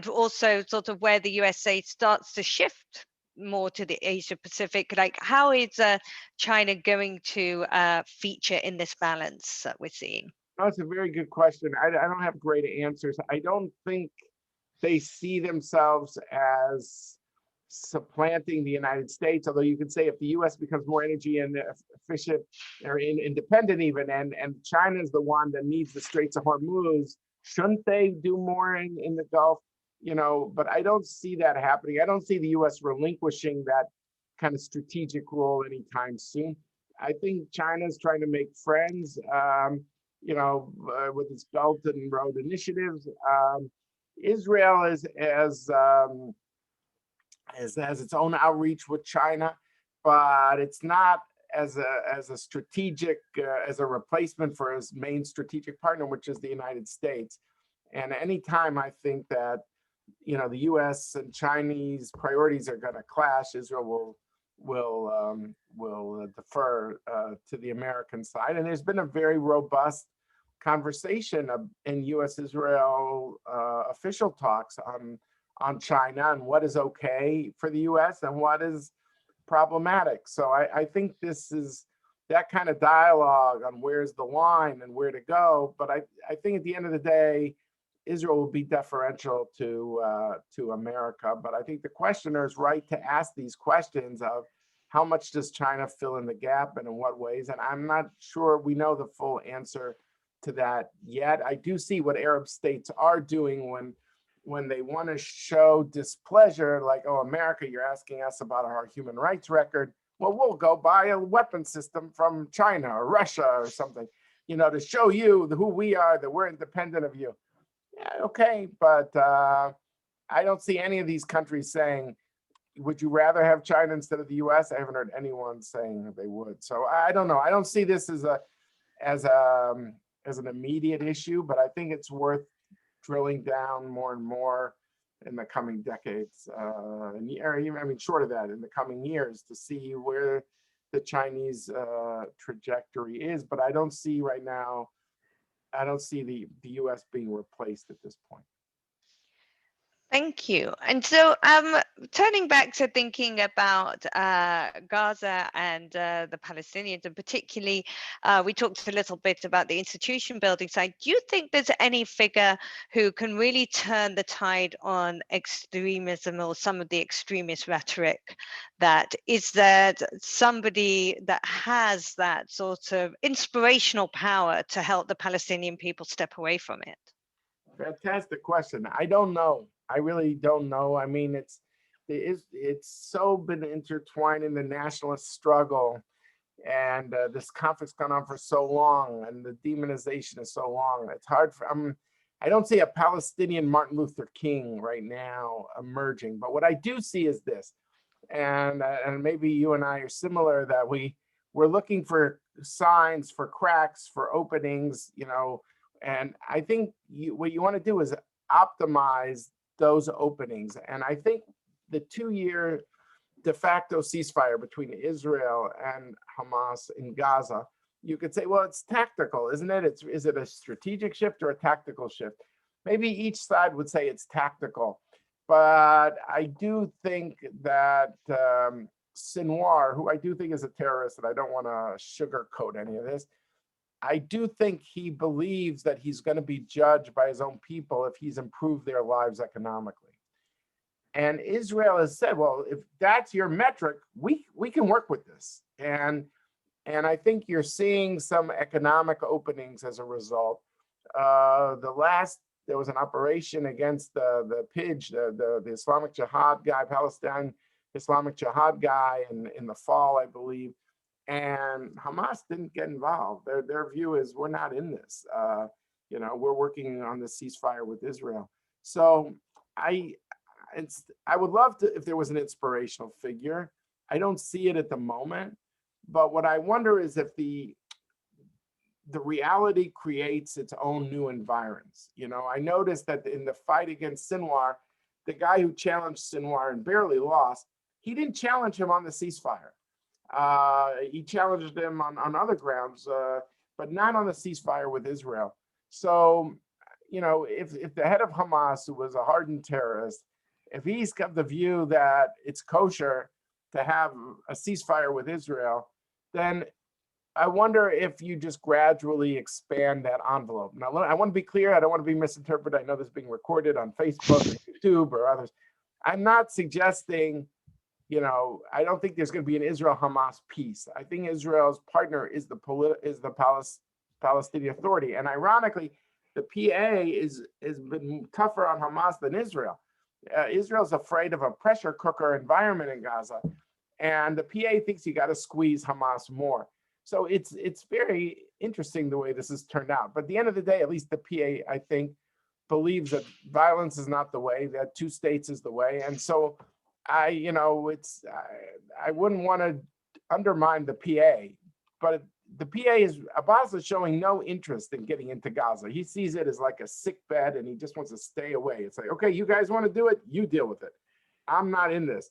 also sort of where the USA starts to shift more to the Asia Pacific, like how is China going to feature in this balance that we're seeing? That's a very good question. I don't have great answers. I don't think they see themselves as supplanting the United States, although you could say if the US becomes more energy and efficient or independent even, and China is the one that needs the Straits of Hormuz, shouldn't they do more in the Gulf? But I don't see that happening. I don't see the US relinquishing that kind of strategic role anytime soon. I think China's trying to make friends, with its Belt and Road initiatives. Israel has its own outreach with China, but it's not as a strategic, as a replacement for his main strategic partner, which is the United States. And anytime I think that, the U.S. and Chinese priorities are going to clash, Israel will defer to the American side. And there's been a very robust conversation in U.S. Israel official talks on China and what is okay for the U.S. and what is problematic. So I think this is that kind of dialogue on where's the line and where to go. But I think at the end of the day, Israel will be deferential to America. But I think the questioner is right to ask these questions of how much does China fill in the gap and in what ways? And I'm not sure we know the full answer to that yet. I do see what Arab states are doing when they want to show displeasure, like, oh, America, you're asking us about our human rights record. Well, we'll go buy a weapon system from China or Russia or something, to show you who we are, that we're independent of you. Yeah, okay, but I don't see any of these countries saying, would you rather have China instead of the U.S.? I haven't heard anyone saying they would. So I don't know. I don't see this as an immediate issue, but I think it's worth drilling down more and more in the coming decades, short of that, in the coming years, to see where the Chinese trajectory is. But I don't see right now, I don't see the U.S. being replaced at this point. Thank you. And so turning back to thinking about Gaza and the Palestinians, and particularly, we talked a little bit about the institution building side. Do you think there's any figure who can really turn the tide on extremism or some of the extremist rhetoric? That is there somebody that has that sort of inspirational power to help the Palestinian people step away from it? Fantastic question. I don't know. I really don't know. I mean, it's so been intertwined in the nationalist struggle, and this conflict's gone on for so long, and the demonization is so long. It's hard for I don't see a Palestinian Martin Luther King right now emerging. But what I do see is this, and maybe you and I are similar, that we're looking for signs, for cracks, for openings, and I think what you want to do is optimize those openings. And I think the 2-year de facto ceasefire between Israel and Hamas in Gaza, you could say, well, it's tactical, isn't it? Is it a strategic shift or a tactical shift? Maybe each side would say it's tactical. But I do think that Sinwar, who I do think is a terrorist, and I don't want to sugarcoat any of this, I do think he believes that he's going to be judged by his own people if he's improved their lives economically. And Israel has said, well, if that's your metric, we can work with this. And I think you're seeing some economic openings as a result. There was an operation against the PIJ, the Islamic Jihad guy, Palestine Islamic Jihad guy in the fall, I believe. And Hamas didn't get involved. Their view is, we're not in this. We're working on the ceasefire with Israel. So I would love to, if there was an inspirational figure. I don't see it at the moment. But what I wonder is if the reality creates its own new environs. I noticed that in the fight against Sinwar, the guy who challenged Sinwar and barely lost, he didn't challenge him on the ceasefire. He challenged him on other grounds, but not on the ceasefire with Israel. So, if the head of Hamas, who was a hardened terrorist, if he's got the view that it's kosher to have a ceasefire with Israel, then I wonder if you just gradually expand that envelope. Now, I want to be clear. I don't want to be misinterpreted. I know this is being recorded on Facebook or YouTube or others. I'm not suggesting, I don't think there's going to be an Israel-Hamas peace. I think Israel's partner is the Palestinian Authority. And ironically, the PA has been tougher on Hamas than Israel. Israel's afraid of a pressure cooker environment in Gaza. And the PA thinks you got to squeeze Hamas more. So it's very interesting the way this has turned out. But at the end of the day, at least the PA, I think, believes that violence is not the way, that 2 states is the way. And so I wouldn't want to undermine the PA, but the Abbas is showing no interest in getting into Gaza. He sees it as like a sick bed and he just wants to stay away. It's like, okay, you guys want to do it, you deal with it. I'm not in this.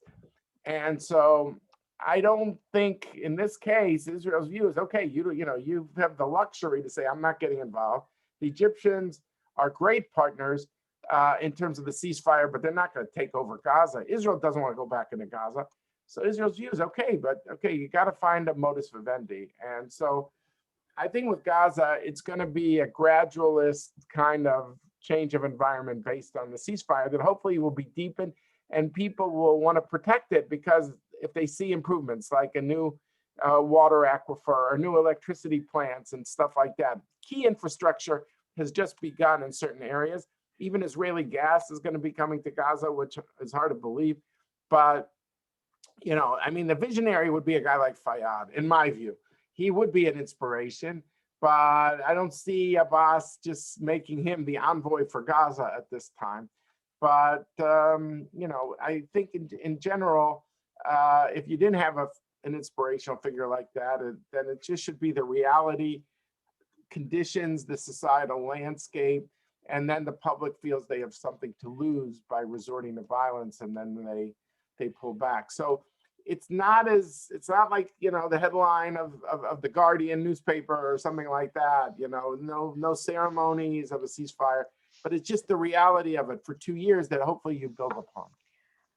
And so I don't think in this case, Israel's view is, okay, you have the luxury to say, I'm not getting involved. The Egyptians are great partners in terms of the ceasefire, but they're not going to take over Gaza. Israel doesn't want to go back into Gaza. So Israel's view is, okay, but okay, you got to find a modus vivendi. And so I think with Gaza, it's going to be a gradualist kind of change of environment based on the ceasefire that hopefully will be deepened, and people will want to protect it because if they see improvements like a new water aquifer or new electricity plants and stuff like that. Key infrastructure has just begun in certain areas. Even Israeli gas is going to be coming to Gaza, which is hard to believe. But, I mean, the visionary would be a guy like Fayyad, in my view. He would be an inspiration, but I don't see Abbas just making him the envoy for Gaza at this time. But, I think in general, if you didn't have an inspirational figure like that, then it just should be the reality, conditions, the societal landscape, and then the public feels they have something to lose by resorting to violence, and then they pull back. So it's not like, the headline of the Guardian newspaper or something like that, no ceremonies of a ceasefire, but it's just the reality of it for 2 years that hopefully you build upon.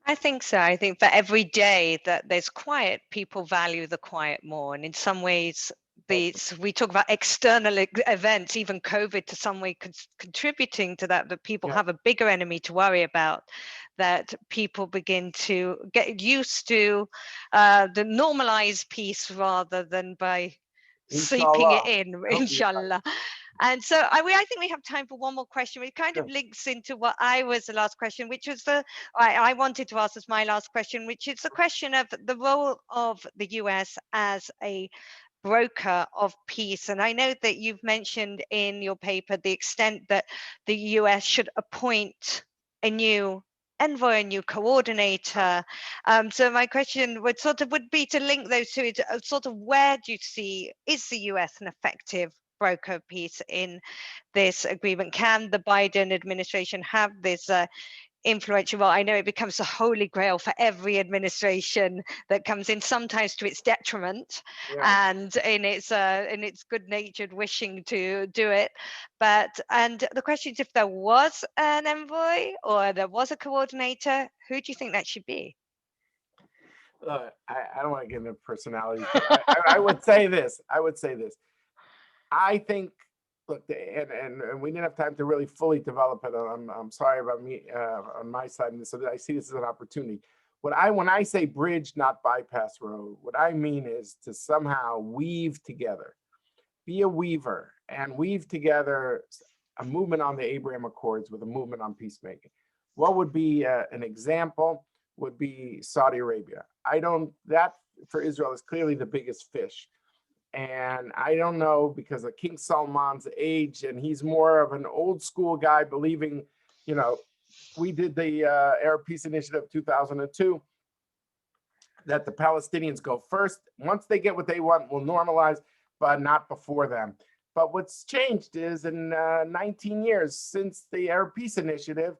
I think so. I think for every day that there's quiet, people value the quiet more. And in some ways, we talk about external events, even COVID to some way contributing to that people have a bigger enemy to worry about, that people begin to get used to the normalized peace rather than by seeping it in, inshallah. And so I think we have time for one more question. It kind of links into what I was the last question, which was I wanted to ask as my last question, which is the question of the role of the US as a broker of peace. And I know that you've mentioned in your paper the extent that the US should appoint a new envoy, a new coordinator. So my question would be to link those two. Where do you see, is the US an effective broker of peace in this agreement? Can the Biden administration have this influential role? I know it becomes a holy grail for every administration that comes in, sometimes to its detriment, and in its good-natured wishing to do it. And the question is, if there was an envoy or there was a coordinator, who do you think that should be? I don't want to get into personalities, but I would say this. I think, look, and we didn't have time to really fully develop it. I'm sorry about me on my side, and so I see this as an opportunity. When I say bridge, not bypass road, what I mean is to somehow weave together, be a weaver, and weave together a movement on the Abraham Accords with a movement on peacemaking. What would be an example would be Saudi Arabia. That for Israel is clearly the biggest fish. And I don't know, because of King Salman's age, and he's more of an old school guy believing, we did the Arab Peace Initiative 2002, that the Palestinians go first. Once they get what they want, we'll normalize, but not before them. But what's changed is in 19 years since the Arab Peace Initiative,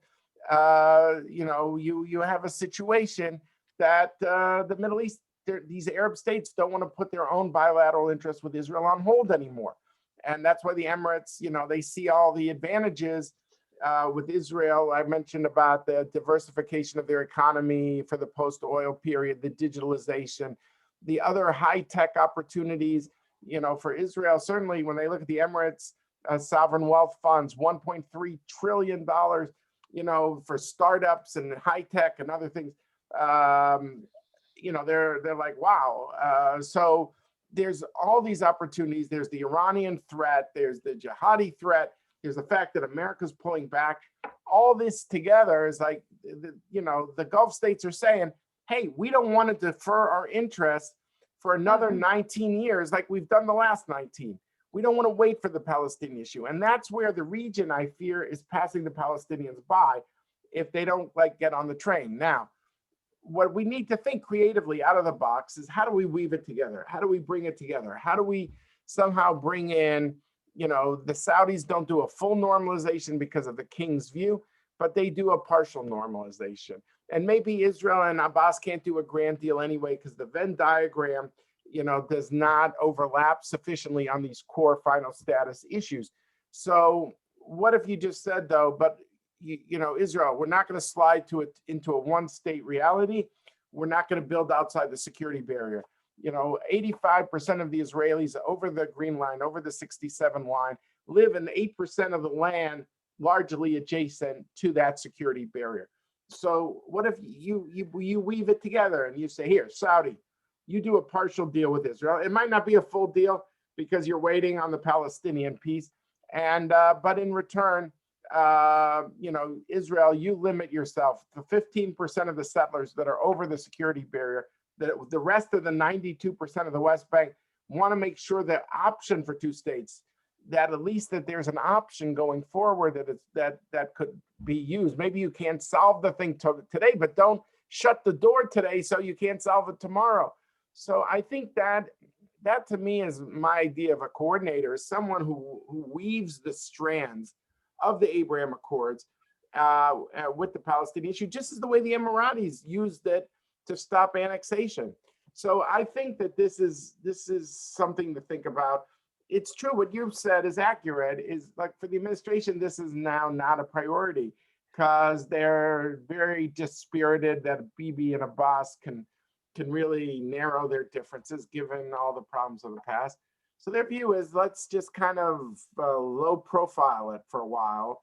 you have a situation that the Middle East, these Arab states don't want to put their own bilateral interests with Israel on hold anymore. And that's why the Emirates, they see all the advantages with Israel. I mentioned about the diversification of their economy for the post-oil period, the digitalization, the other high-tech opportunities, for Israel. Certainly when they look at the Emirates sovereign wealth funds, $1.3 trillion, for startups and high-tech and other things. They're like, wow. So there's all these opportunities. There's the Iranian threat. There's the jihadi threat. There's the fact that America's pulling back. All this together is like, the Gulf states are saying, hey, we don't want to defer our interests for another 19 years like we've done the last 19. We don't want to wait for the Palestinian issue. And that's where the region, I fear, is passing the Palestinians by if they don't get on the train. Now, what we need to think creatively out of the box is, how do we weave it together? How do we bring it together? How do we somehow bring in, the Saudis don't do a full normalization because of the king's view, but they do a partial normalization. And maybe Israel and Abbas can't do a grand deal anyway, because the Venn diagram, does not overlap sufficiently on these core final status issues. So what if you just said, though, but Israel, we're not going to slide into a one-state reality. We're not going to build outside the security barrier. 85% of the Israelis over the green line, over the 67 line, live in 8% of the land largely adjacent to that security barrier. So what if you weave it together and you say, here, Saudi, you do a partial deal with Israel. It might not be a full deal because you're waiting on the Palestinian piece. And but in return, Israel, you limit yourself to 15% of the settlers that are over the security barrier. The rest of the 92% of the West Bank want to make sure that option for two states, that at least that there's an option going forward that could be used. Maybe you can't solve the thing today, but don't shut the door today so you can't solve it tomorrow. So I think that to me is my idea of a coordinator, is someone who weaves the strands of the Abraham Accords with the Palestinian issue, just as the way the Emiratis used it to stop annexation. So I think that this is something to think about. It's true, what you've said is accurate, is like for the administration, this is now not a priority because they're very dispirited that Bibi and Abbas can really narrow their differences given all the problems of the past. So their view is, let's just kind of low profile it for a while,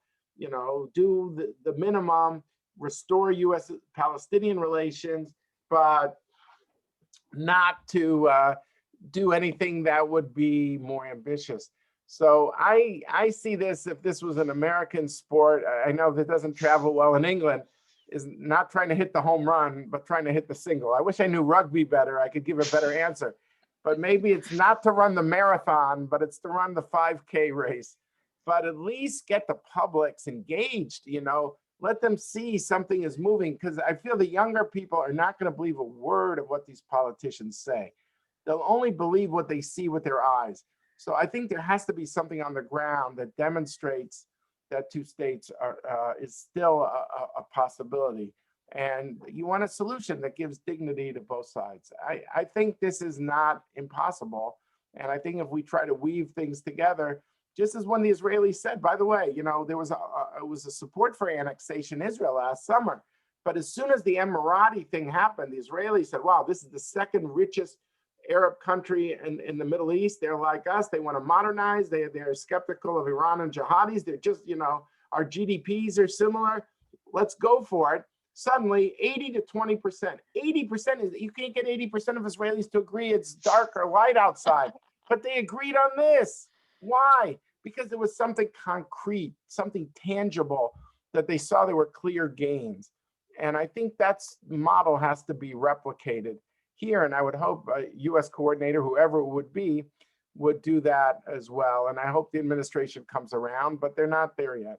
do the minimum, restore U.S. Palestinian relations, but not to do anything that would be more ambitious. So I see this, if this was an American sport, I know that doesn't travel well in England, is not trying to hit the home run, but trying to hit the single. I wish I knew rugby better. I could give a better answer. But maybe it's not to run the marathon, but it's to run the 5K race. But at least get the publics engaged, let them see something is moving, because I feel the younger people are not going to believe a word of what these politicians say. They'll only believe what they see with their eyes. So I think there has to be something on the ground that demonstrates that two states is still a possibility. And you want a solution that gives dignity to both sides. I think this is not impossible. And I think if we try to weave things together, just as when the Israelis said, by the way, there was a support for annexation in Israel last summer. But as soon as the Emirati thing happened, the Israelis said, wow, this is the second richest Arab country in the Middle East. They're like us. They want to modernize. They're skeptical of Iran and jihadis. They're just, our GDPs are similar. Let's go for it. Suddenly, 80 to 20%, 80% is, you can't get 80% of Israelis to agree it's dark or light outside, but they agreed on this. Why? Because there was something concrete, something tangible that they saw there were clear gains. And I think that's model has to be replicated here. And I would hope a U.S. coordinator, whoever it would be, would do that as well. And I hope the administration comes around, but they're not there yet.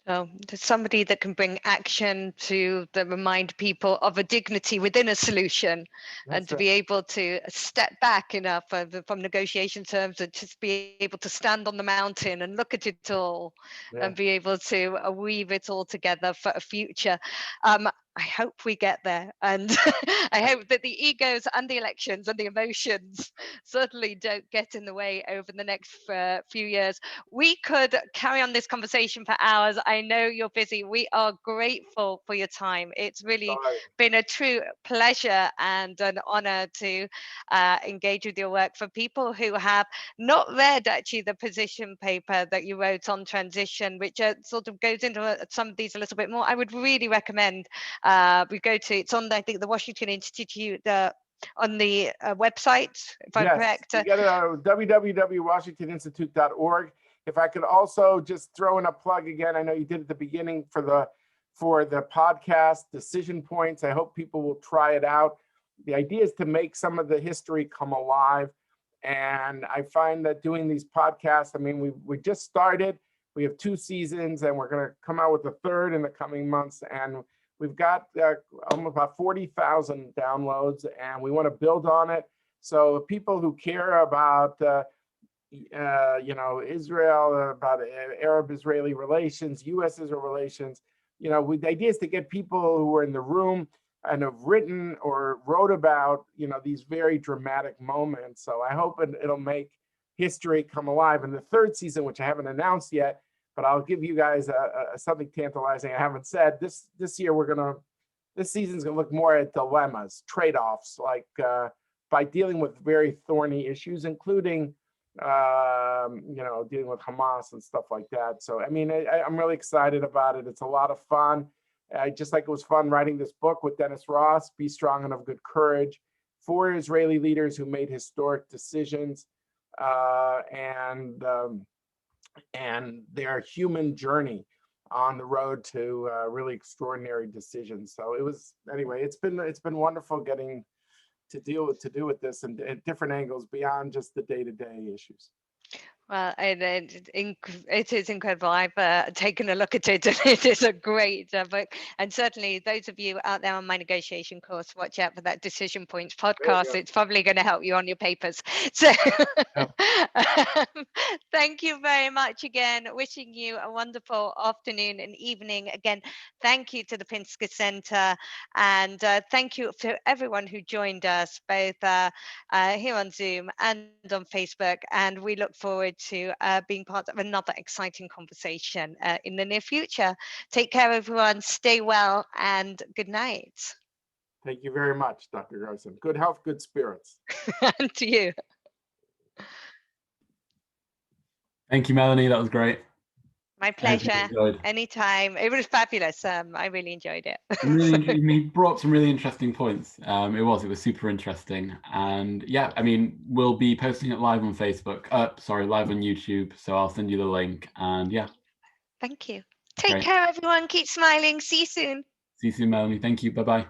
So there's somebody that can bring action to remind people of a dignity within a solution. That's and to be able to step back enough from negotiation terms and just be able to stand on the mountain and look at it all and be able to weave it all together for a future. I hope we get there, and I hope that the egos and the elections and the emotions certainly don't get in the way over the next few years. We could carry on this conversation for hours. I know you're busy. We are grateful for your time. It's really been a true pleasure and an honor to engage with your work. For people who have not read actually the position paper that you wrote on transition, which sort of goes into some of these a little bit more, I would really recommend we go to, it's on, I think, the Washington Institute on the website, if I'm correct. You get it on www.washingtoninstitute.org. If I could also just throw in a plug again, I know you did at the beginning for the podcast, Decision Points. I hope people will try it out. The idea is to make some of the history come alive. And I find that doing these podcasts, I mean, we just started. We have 2 seasons, and we're going to come out with a 3rd in the coming months. And We've got almost about 40,000 downloads, and we want to build on it. So people who care about Israel, about Arab-Israeli relations, U.S. Israel relations, the idea is to get people who are in the room and have written or wrote about, these very dramatic moments. So I hope it'll make history come alive. In the third season, which I haven't announced yet, but I'll give you guys something tantalizing I haven't said. This year this season's gonna look more at dilemmas, trade-offs, like by dealing with very thorny issues, including dealing with Hamas and stuff like that. So I mean, I'm really excited about it. It's a lot of fun. Just like it was fun writing this book with Dennis Ross, Be Strong and of Good Courage, 4 Israeli leaders who made historic decisions and their human journey on the road to really extraordinary decisions. So it's been wonderful getting to deal with this and at different angles beyond just the day-to-day issues. Well, it is incredible. I've taken a look at it, and it is a great book. And certainly, those of you out there on my negotiation course, watch out for that Decision Points podcast. It's probably going to help you on your papers. So, thank you very much again. Wishing you a wonderful afternoon and evening. Again, thank you to the Pinsker Center, and thank you to everyone who joined us, both here on Zoom and on Facebook. And we look forward to being part of another exciting conversation in the near future. Take care, everyone. Stay well, and good night. Thank you very much, Dr. Garson. Good health, good spirits. And to you. Thank you, Melanie. That was great. My pleasure. Anytime. It was fabulous. I really enjoyed it. You brought up some really interesting points. It was super interesting. And yeah, I mean, we'll be posting it live on Facebook. Live on YouTube. So I'll send you the link. And yeah. Thank you. Take care, everyone. Keep smiling. See you soon. See you soon, Melanie. Thank you. Bye-bye.